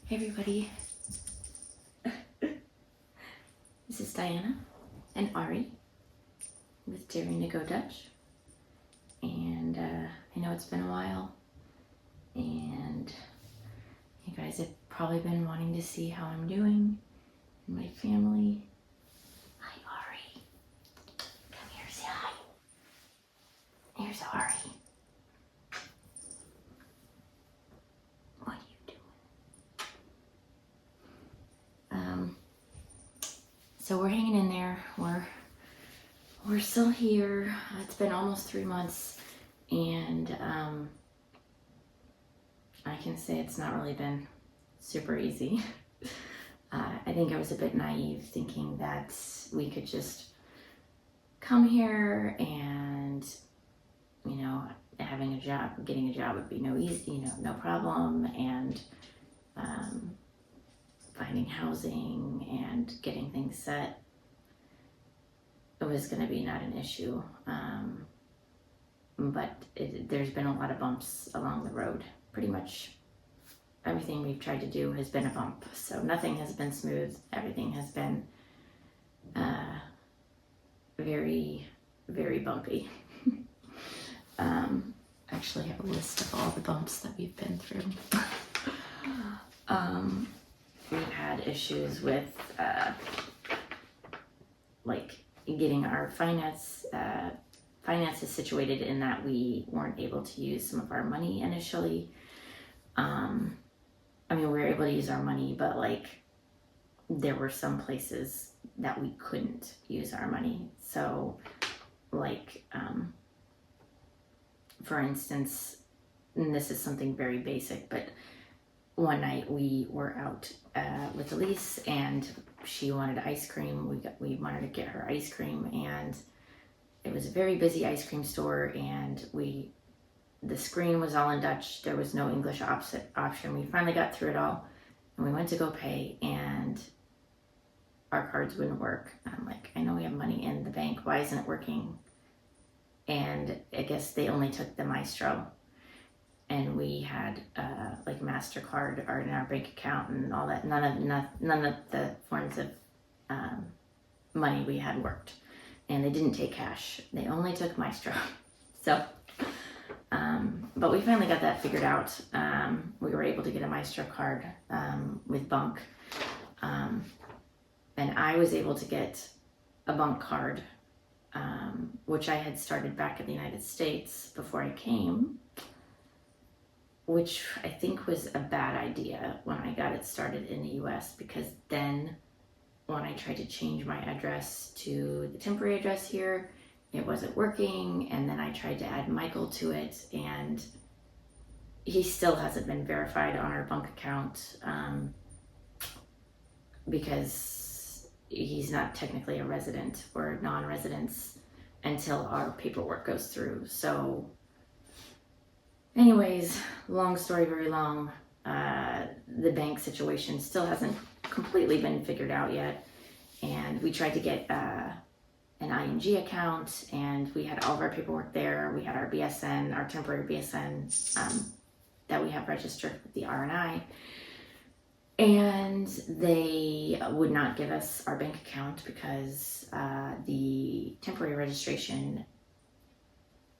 Hey everybody, this is Diana and Ari with Daring to Go Dutch, and I know it's been a while, and you guys have probably been wanting to see how I'm doing and my family. Hi Ari, come here, say hi. Here's Ari. What are you doing? So we're hanging in there. We're still here. It's been almost 3 months, and I can say it's not really been super easy. I think I was a bit naive thinking that we could just come here and, having a job, getting a job would be no problem, and finding housing and getting things set, it was going to be not an issue. But there's been a lot of bumps along the road. Pretty much everything we've tried to do has been a bump. So nothing has been smooth. Everything has been very, very bumpy. Actually, I have a list of all the bumps that we've been through. We've had issues with getting our finances situated, in that we weren't able to use some of our money initially. We were able to use our money, but there were some places that we couldn't use our money. So for instance, and this is something very basic, but one night we were out with Elise, and she wanted ice cream. We wanted to get her ice cream, and it was a very busy ice cream store, and the screen was all in Dutch. There was no English option. We finally got through it all, and we went to go pay, and our cards wouldn't work. I'm like, I know we have money in the bank. Why isn't it working? And I guess they only took the Maestro, and we had MasterCard in our bank account and all that. None of the forms of money we had worked, and they didn't take cash. They only took Maestro. So, but we finally got that figured out. We were able to get a Maestro card with Bunk, and I was able to get a Bunk card, which I had started back in the United States before I came, which I think was a bad idea when I got it started in the US, because then when I tried to change my address to the temporary address here, it wasn't working. And then I tried to add Michael to it, and he still hasn't been verified on our Bunk account because he's not technically a resident or non-residence until our paperwork goes through. So anyways, long story very long, the bank situation still hasn't completely been figured out yet, and we tried to get an ING account, and we had all of our paperwork there. We had our BSN, our temporary BSN that we have registered with the RNI, and they would not give us our bank account because the temporary registration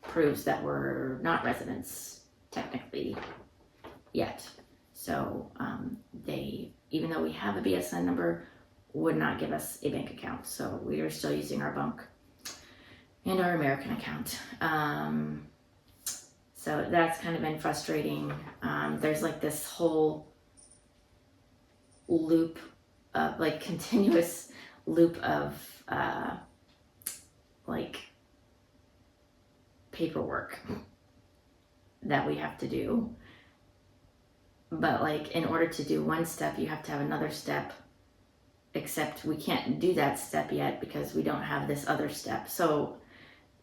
proves that we're not residents technically yet. So they, even though we have a BSN number, would not give us a bank account. So we are still using our Bunk and our American account. So that's kind of been frustrating. There's this whole loop of continuous loop of paperwork that we have to do. But in order to do one step, you have to have another step, except we can't do that step yet because we don't have this other step. So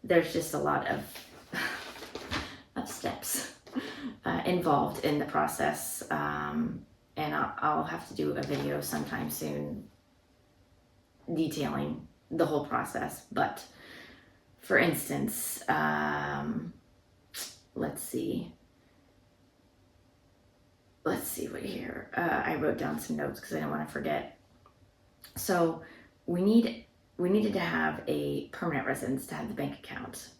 there's just a lot of steps involved in the process. And I'll have to do a video sometime soon detailing the whole process. But for instance, let's see. let's see what here. I wrote down some notes because I didn't want to forget. So we needed to have a permanent residence to have the bank account,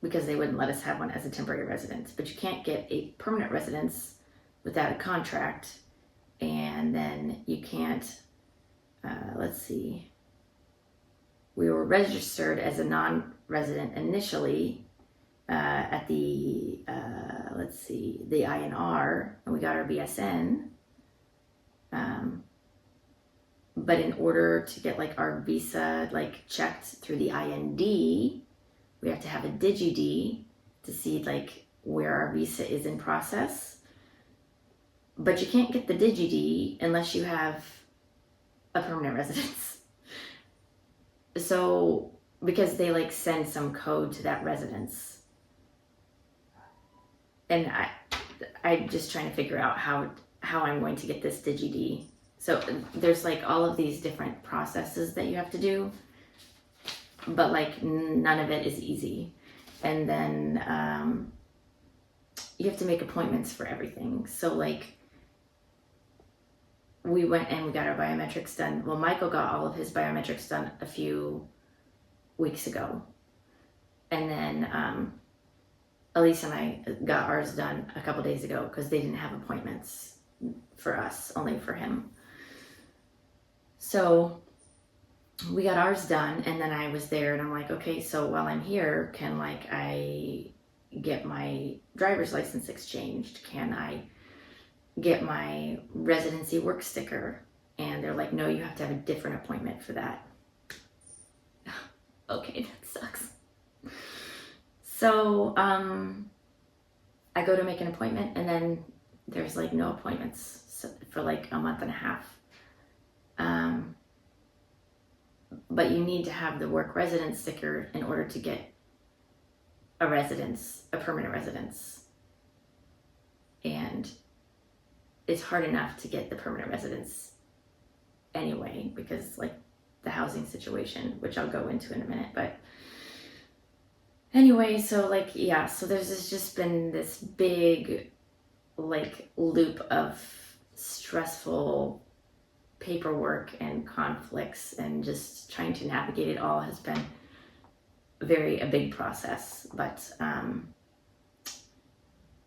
because they wouldn't let us have one as a temporary residence. But you can't get a permanent residence without a contract, and then you can't. Let's see. We were registered as a non-resident initially at the the INR, and we got our BSN. But in order to get like our visa like checked through the IND, we have to have a D2GD to see like where our visa is in process. But you can't get the D2GD unless you have a permanent residence. So because they like send some code to that residence, and I'm just trying to figure out how I'm going to get this D2GD. So there's like all of these different processes that you have to do, but like none of it is easy. And then you have to make appointments for everything. So like we went and we got our biometrics done. Well, Michael got all of his biometrics done a few weeks ago. And then Elise and I got ours done a couple days ago because they didn't have appointments for us, only for him. So we got ours done, and then I was there and I'm like, okay, so while I'm here, can like I get my driver's license exchanged? Can I get my residency work sticker? And they're like, no, you have to have a different appointment for that. Okay, that sucks. So I go to make an appointment, and then there's like no appointments for like a month and a half. But you need to have the work residence sticker in order to get a residence, a permanent residence. And it's hard enough to get the permanent residence anyway, because like the housing situation, which I'll go into in a minute. But anyway, so like, yeah, so there's just been this big like loop of stressful paperwork and conflicts, and just trying to navigate it all has been a big process. But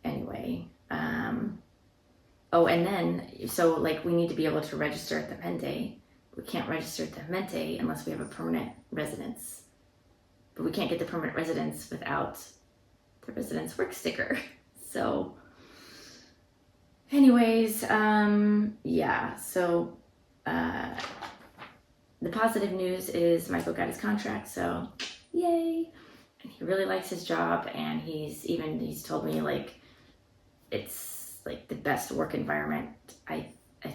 anyway, oh, and then so like we need to be able to register at the Mente. We can't register at the Mente unless we have a permanent residence, but we can't get the permanent residence without the residence work sticker. So anyways, yeah, so the positive news is Michael got his contract, so yay. And he really likes his job, and he's told me like it's like the best work environment. I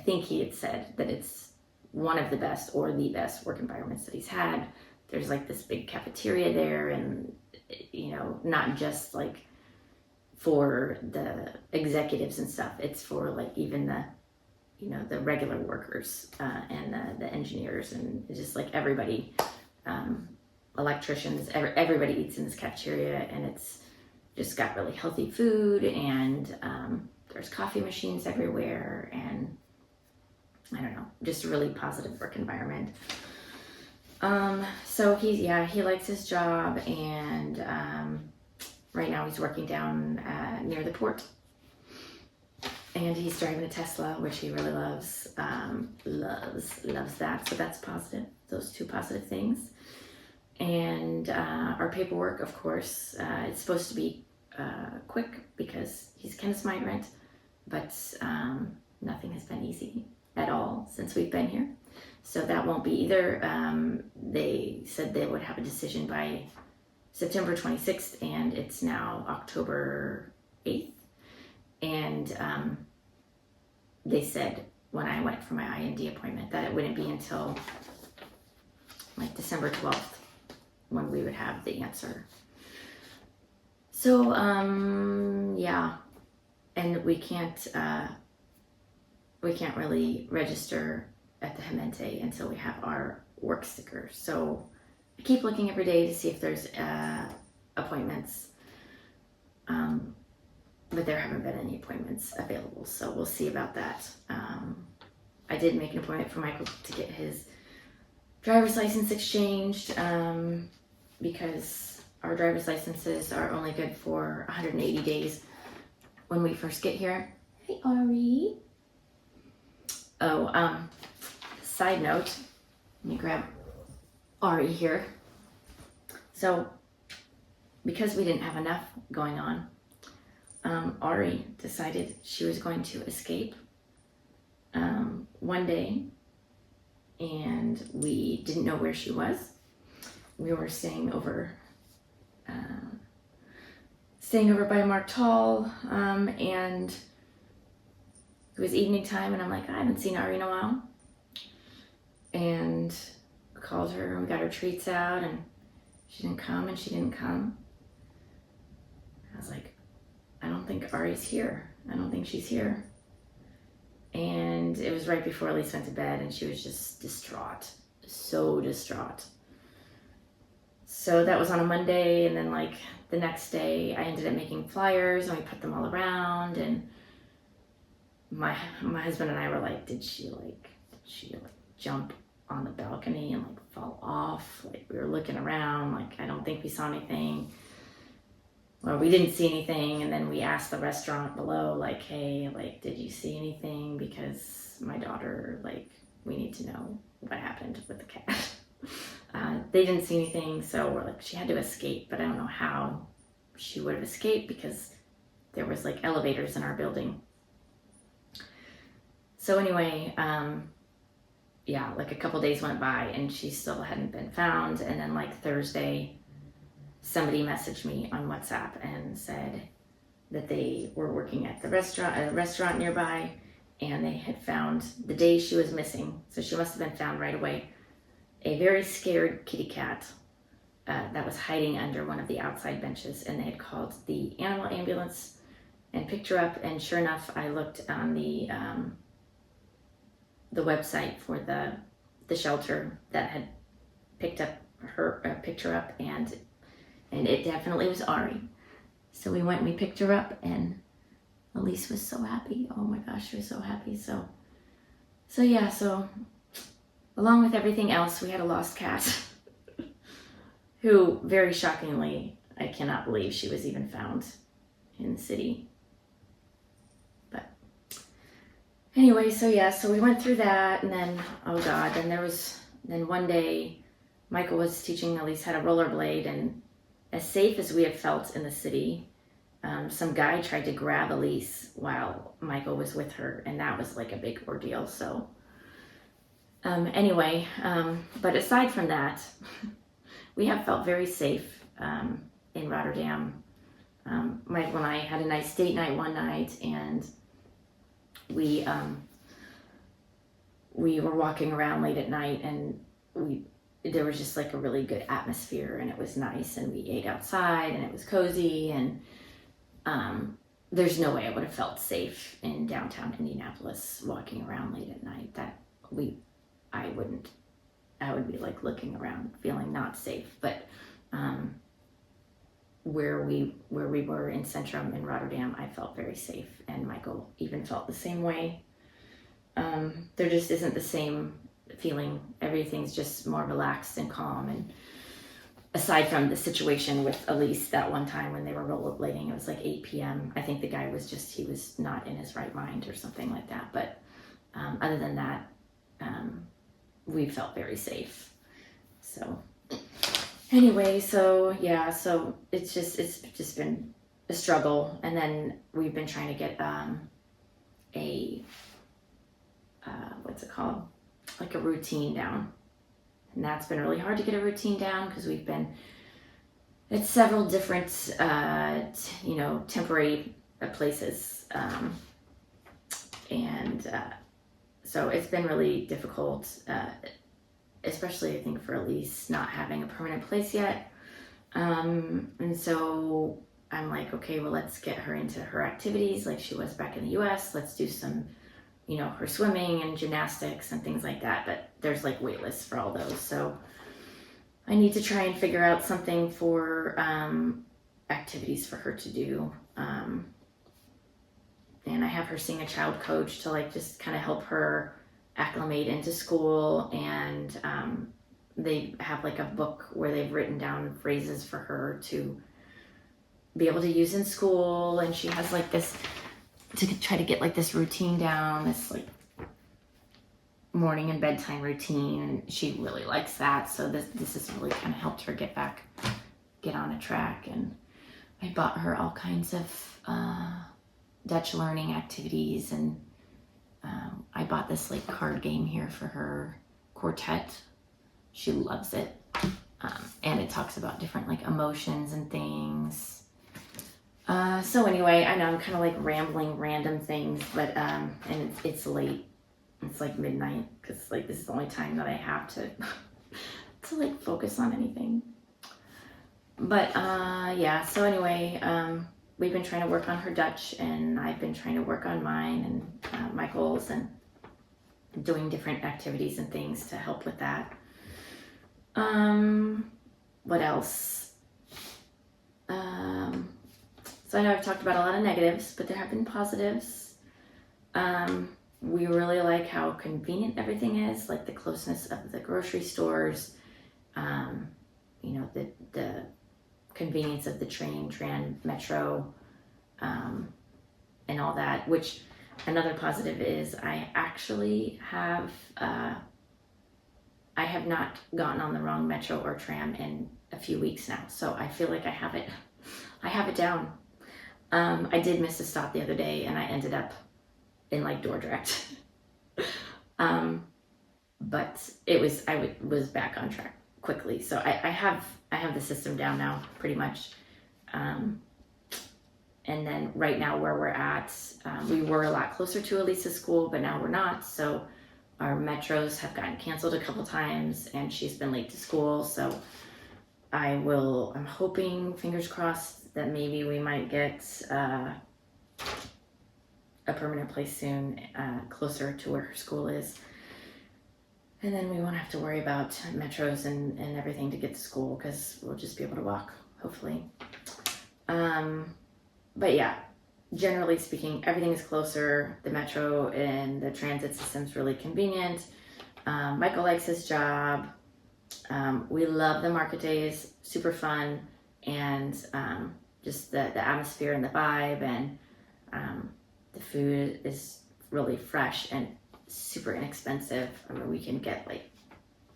think he had said that it's one of the best or the best work environments that he's had. There's like this big cafeteria there, and you know, not just like for the executives and stuff, it's for like even the, you know, the regular workers and the engineers, and it's just like everybody, electricians, everybody eats in this cafeteria, and it's just got really healthy food, and there's coffee machines everywhere, and I don't know, just a really positive work environment. So he likes his job, and right now he's working down near the port. And he's driving a Tesla, which he really loves. Loves that. So that's positive. Those two positive things. And our paperwork, of course, it's supposed to be quick because he's a chemist migrant, but nothing has been easy at all since we've been here. So that won't be either. They said they would have a decision by September 26th, and it's now October 8th. And they said when I went for my IND appointment that it wouldn't be until like December 12th when we would have the answer. So yeah, and we can't really register at the Mente until we have our work sticker. So I keep looking every day to see if there's appointments. but there haven't been any appointments available, so we'll see about that. I did make an appointment for Michael to get his driver's license exchanged, because our driver's licenses are only good for 180 days when we first get here. Hey, Ari. Oh, side note, let me grab Ari here. So, because we didn't have enough going on, Ari decided she was going to escape one day, and we didn't know where she was. We were staying over by Mark Tall, and it was evening time, and I'm like, I haven't seen Ari in a while. And I called her, and we got her treats out, and she didn't come. I was like, I don't think Ari's here. I don't think she's here. And it was right before Elise went to bed, and she was just distraught, so distraught. So that was on a Monday, and then like the next day I ended up making flyers, and we put them all around, and my husband and I were like, did she jump on the balcony and like fall off? Like, we were looking around, like, I don't think we saw anything. Well, we didn't see anything, and then we asked the restaurant below, like, hey, like, did you see anything? Because my daughter, like, we need to know what happened with the cat. They didn't see anything, so we're like, she had to escape, but I don't know how she would have escaped because there was like elevators in our building. So anyway, yeah, like a couple days went by and she still hadn't been found. And then like Thursday, somebody messaged me on WhatsApp and said that they were working at a restaurant nearby, and they had found the day she was missing. So she must have been found right away. A very scared kitty cat that was hiding under one of the outside benches, and they had called the animal ambulance and picked her up. And sure enough, I looked on the website for the shelter that had picked her up, and it definitely was Ari. So we went and we picked her up, and Elise was so happy. Oh my gosh, she was so happy. So yeah, so along with everything else, we had a lost cat who, very shockingly, I cannot believe she was even found in the city. But anyway, so yeah, so we went through that, and then, oh God, then one day, Michael was teaching Elise how to rollerblade, and as safe as we had felt in the city, some guy tried to grab Elise while Michael was with her, and that was like a big ordeal. So anyway, but aside from that, we have felt very safe in Rotterdam. Michael and I had a nice date night one night, and we were walking around late at night, and there was just like a really good atmosphere, and it was nice, and we ate outside, and it was cozy, and there's no way I would have felt safe in downtown Indianapolis walking around late at night. I would be like looking around feeling not safe. But where we were in Centrum in Rotterdam, I felt very safe, and Michael even felt the same way. There just isn't the same feeling. Everything's just more relaxed and calm, and aside from the situation with Elise that one time when they were rollerblading, it was like 8 p.m. I think the guy he was not in his right mind or something like that. But other than that, we felt very safe. So anyway, so yeah, so it's just been a struggle. And then we've been trying to get what's it called? Like a routine down. And that's been really hard to get a routine down because we've been at several different, temporary places. So it's been really difficult, especially I think for Elise not having a permanent place yet. And so I'm like, okay, well, let's get her into her activities like she was back in the US. Let's do some, her swimming and gymnastics and things like that. But there's like wait lists for all those. So I need to try and figure out something for activities for her to do. and I have her seeing a child coach to like just kind of help her acclimate into school. And they have like a book where they've written down phrases for her to be able to use in school. And she has like this, to try to get like this routine down, this like morning and bedtime routine. And she really likes that. So this has really kind of helped her get on a track. And I bought her all kinds of Dutch learning activities, and I bought this like card game here for her, Quartet. She loves it, and it talks about different like emotions and things. So anyway, I know I'm kind of like rambling random things, but and it's late. It's like midnight because like this is the only time that I have to to like focus on anything. But yeah, so anyway, we've been trying to work on her Dutch, and I've been trying to work on mine and Michael's, and doing different activities and things to help with that. What else? So I know I've talked about a lot of negatives, but there have been positives. We really like how convenient everything is, like the closeness of the grocery stores, you know, the convenience of the train, tram, metro, and all that. Which another positive is I actually have I have not gotten on the wrong metro or tram in a few weeks now, so I feel like I have it down. I did miss a stop the other day, and I ended up in like Dordrecht. But I was back on track quickly, so I have the system down now pretty much. And then right now where we're at, we were a lot closer to Elisa's school, but now we're not. So our metros have gotten canceled a couple times, and she's been late to school. So I'm hoping, fingers crossed, that maybe we might get a permanent place soon, closer to where her school is. And then we won't have to worry about metros and everything to get to school, because we'll just be able to walk, hopefully. But yeah, generally speaking, everything is closer. The metro and the transit system's really convenient. Michael likes his job. We love the market days, super fun, and just the atmosphere and the vibe, and the food is really fresh and super inexpensive. I mean, we can get like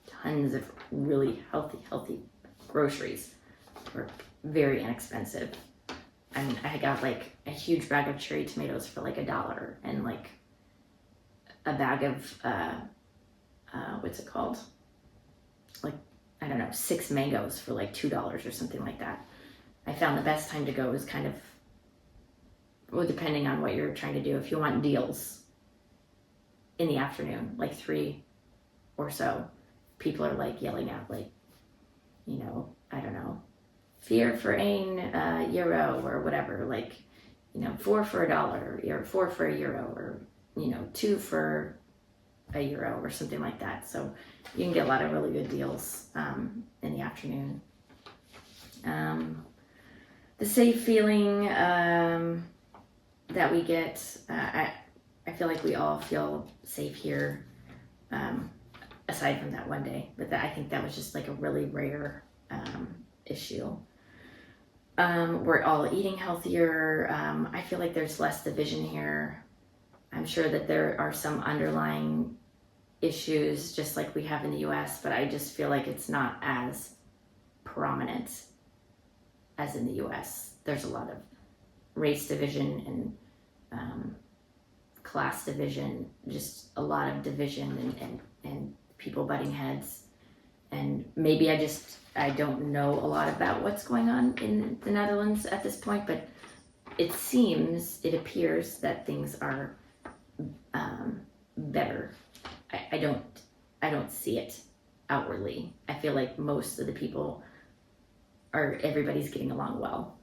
tons of really healthy groceries for very inexpensive. I mean, I got like a huge bag of cherry tomatoes for like $1, and like a bag of what's it called? Like, I don't know, 6 mangoes for like $2 or something like that. I found the best time to go is kind of, well, depending on what you're trying to do. If you want deals in the afternoon, like 3 or so, people are like yelling out like, you know, I don't know, 4 for een euro or whatever, like, you know, 4 for $1, or 4 for €1, or, you know, 2 for €1 or something like that. So you can get a lot of really good deals in the afternoon. The safe feeling that we get, I feel like we all feel safe here, aside from that one day, but I think that was just like a really rare issue. We're all eating healthier. I feel like there's less division here. I'm sure that there are some underlying issues just like we have in the US, but I just feel like it's not as prominent as in the US. There's a lot of race division and class division, just a lot of division and people butting heads. And maybe I don't know a lot about what's going on in the Netherlands at this point, but it appears that things are better. I don't see it outwardly. I feel like most of the people everybody's getting along well.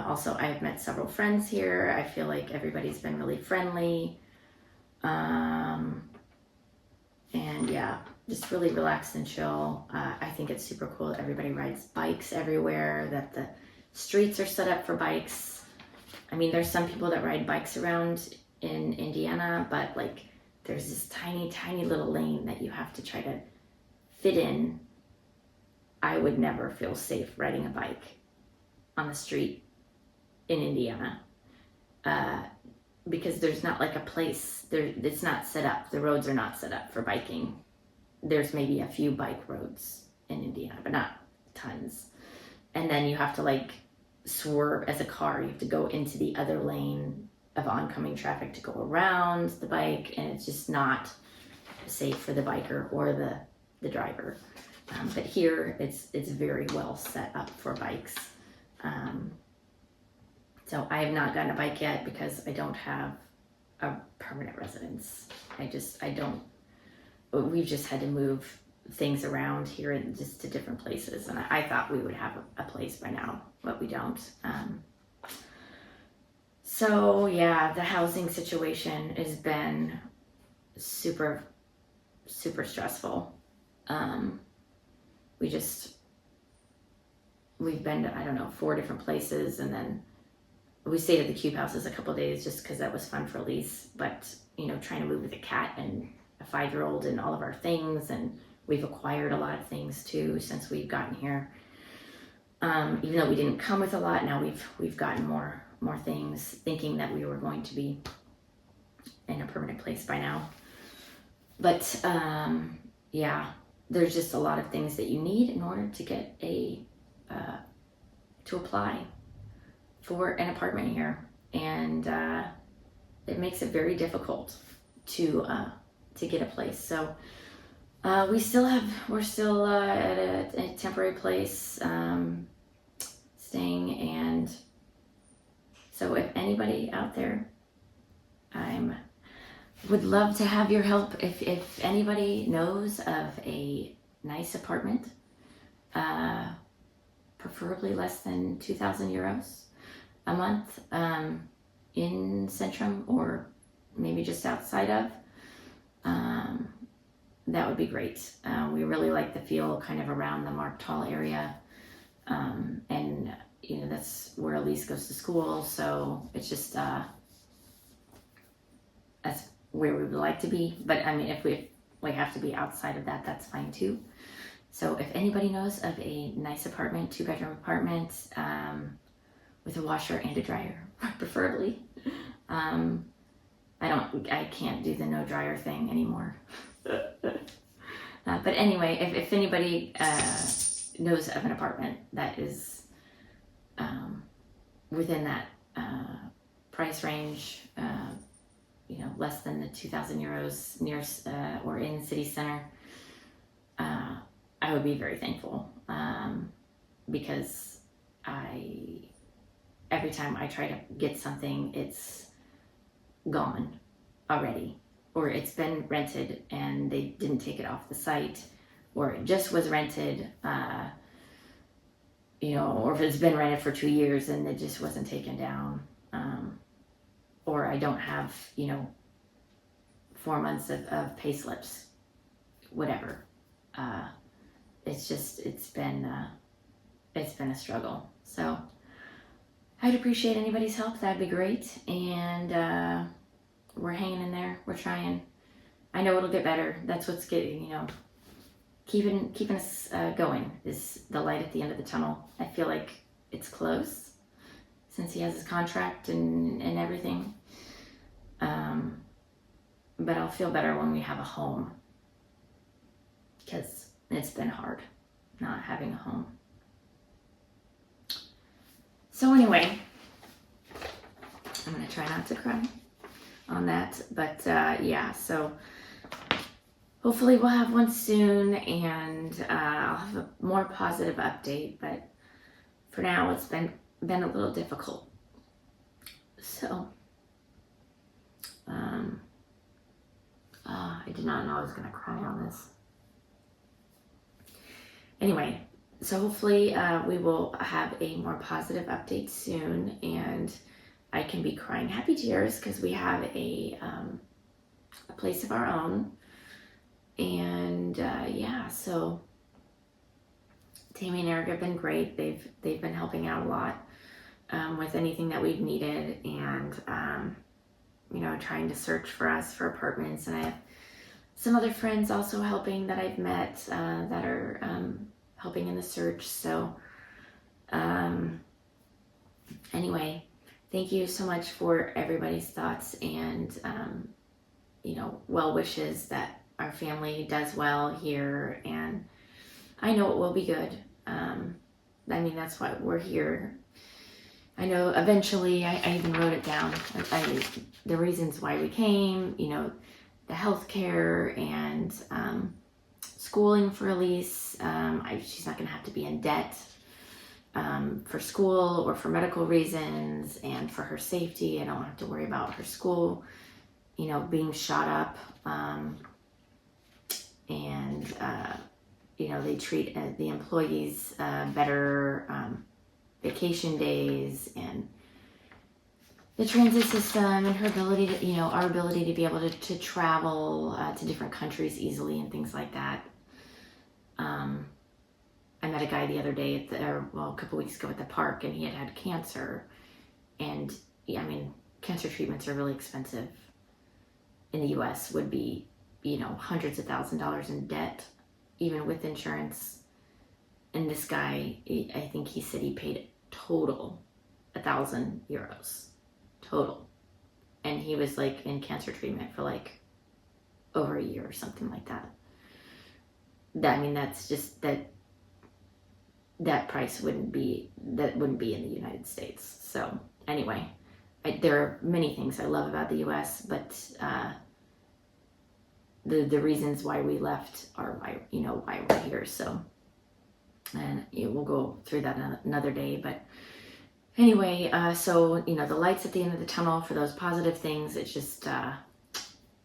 Also, I've met several friends here. I feel like everybody's been really friendly. And yeah, just really relaxed and chill. I think it's super cool that everybody rides bikes everywhere, that the streets are set up for bikes. I mean, there's some people that ride bikes around in Indiana, but like there's this tiny little lane that you have to try to fit in. I would never feel safe riding a bike on the street in Indiana, because there's not like a place there. It's not set up. The roads are not set up for biking. There's maybe a few bike roads in Indiana, but not tons. And then you have to like swerve as a car. You have to go into the other lane of oncoming traffic to go around the bike, and it's just not safe for the biker or the driver. But here it's very well set up for bikes. So I have not gotten a bike yet because I don't have a permanent residence. We've just had to move things around here and just to different places. And I thought we would have a place by now, but we don't. So yeah, the housing situation has been super, super stressful. We've been to, I don't know, 4 different places, and then we stayed at the Cube houses a couple of days just because that was fun for Elise. But trying to move with a cat and a 5-year-old and all of our things, and we've acquired a lot of things too since we've gotten here. Even though we didn't come with a lot, now we've gotten more things, thinking that we were going to be in a permanent place by now. But yeah, there's just a lot of things that you need in order to get to apply for an apartment here, and it makes it very difficult to get a place. So we're still at a temporary place staying, and so if anybody out there, would love to have your help. If anybody knows of a nice apartment, preferably less than 2,000 euros a month, in Centrum or maybe just outside of, that would be great. We really like the feel kind of around the Markthal area, and that's where Elise goes to school, so it's just that's where we would like to be. But I mean, if we have to be outside of that, that's fine too. So if anybody knows of a nice apartment, 2-bedroom apartment, with a washer and a dryer, preferably. I can't do the no dryer thing anymore. But anyway, if anybody knows of an apartment that is within that price range, less than the 2,000 euros near or in city center, I would be very thankful, because every time I try to get something, it's gone already, or it's been rented and they didn't take it off the site, or it just was rented, or if it's been rented for 2 years and it just wasn't taken down, or I don't have 4 months of pay slips, whatever. It's been a struggle. So I'd appreciate anybody's help. That'd be great. And we're hanging in there. We're trying. I know it'll get better. That's what's getting, keeping us going is the light at the end of the tunnel. I feel like it's close since he has his contract and everything. But I'll feel better when we have a home, because it's been hard not having a home. So anyway, I'm going to try not to cry on that. But yeah, so hopefully we'll have one soon, and I'll have a more positive update. But for now, it's been a little difficult. So I did not know I was going to cry on this. Anyway, so hopefully we will have a more positive update soon, and I can be crying happy tears because we have a place of our own. And yeah, so Tammy and Eric have been great. They've been helping out a lot. with anything that we've needed, and trying to search for us for apartments. And I have some other friends also helping that I've met that are helping in the search. So anyway, thank you so much for everybody's thoughts and well wishes that our family does well here, and I know it will be good. That's why we're here. I know eventually, I even wrote it down, the reasons why we came, the healthcare and schooling for Elise. She's not going to have to be in debt for school or for medical reasons, and for her safety. I don't have to worry about her school, being shot up. They treat the employees better, vacation days, and the transit system, and her ability to, our ability to be able to travel to different countries easily and things like that. I met a guy the other day a couple weeks ago at the park, and he had cancer. And cancer treatments are really expensive in the US, would be, hundreds of $1,000s in debt, even with insurance. And this guy, I think he said he paid total €1,000 total. And he was in cancer treatment for over a year or something like that. That's just that price wouldn't be in the United States. So anyway, there are many things I love about the US, but the reasons why we left are why we're here. So, and we'll go through that another day. But anyway, so the lights at the end of the tunnel for those positive things. It's just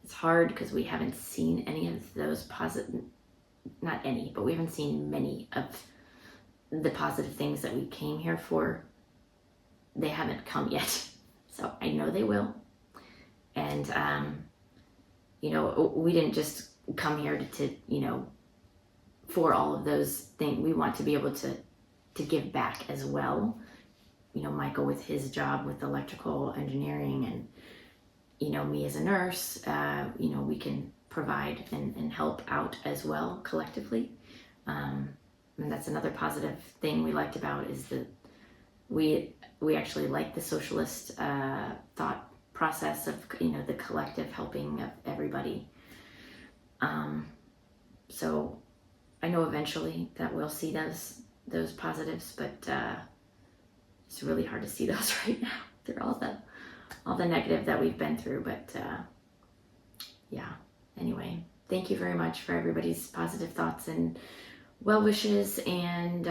it's hard because we haven't seen any of those positive, not any, but we haven't seen many of the positive things that we came here for. They haven't come yet, so I know they will. And we didn't just come here to for all of those things. We want to be able to give back as well. Michael with his job with electrical engineering, and me as a nurse, we can provide and help out as well collectively. And that's another positive thing we liked about is that we actually like the socialist thought process of the collective helping of everybody. So I know eventually that we'll see those positives, but it's really hard to see those right now through all the negative that we've been through. But yeah, anyway, thank you very much for everybody's positive thoughts and well wishes. And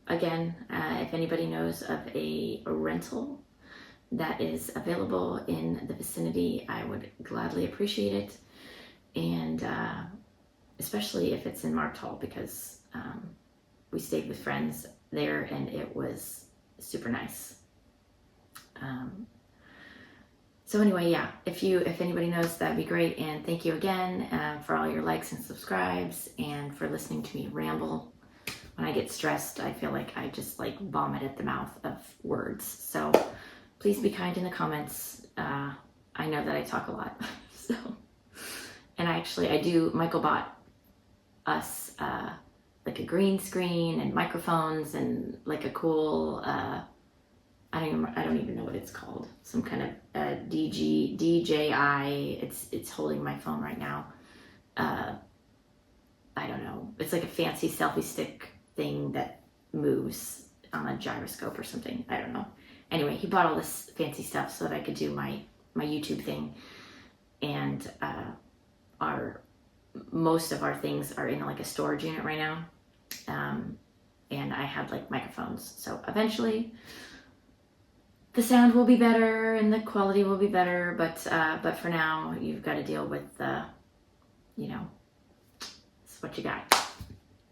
again, if anybody knows of a rental that is available in the vicinity, I would gladly appreciate it. And especially if it's in Marktall, because we stayed with friends there and it was super nice. So anyway, yeah, if anybody knows, that'd be great. And thank you again for all your likes and subscribes, and for listening to me ramble. When I get stressed, I feel like I just vomit at the mouth of words. So please be kind in the comments. I know that I talk a lot. So, and I do, Michael bought us a green screen and microphones and a cool, I don't even know what it's called. Some kind of DJI. It's holding my phone right now. I don't know. It's like a fancy selfie stick thing that moves on a gyroscope or something. I don't know. Anyway, he bought all this fancy stuff so that I could do my YouTube thing. And most of our things are in a storage unit right now. And I have microphones. So eventually the sound will be better and the quality will be better, but for now you've got to deal with it's what you got.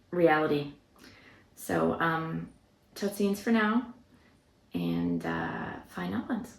Reality. So totsiens for now, and fine Uplands.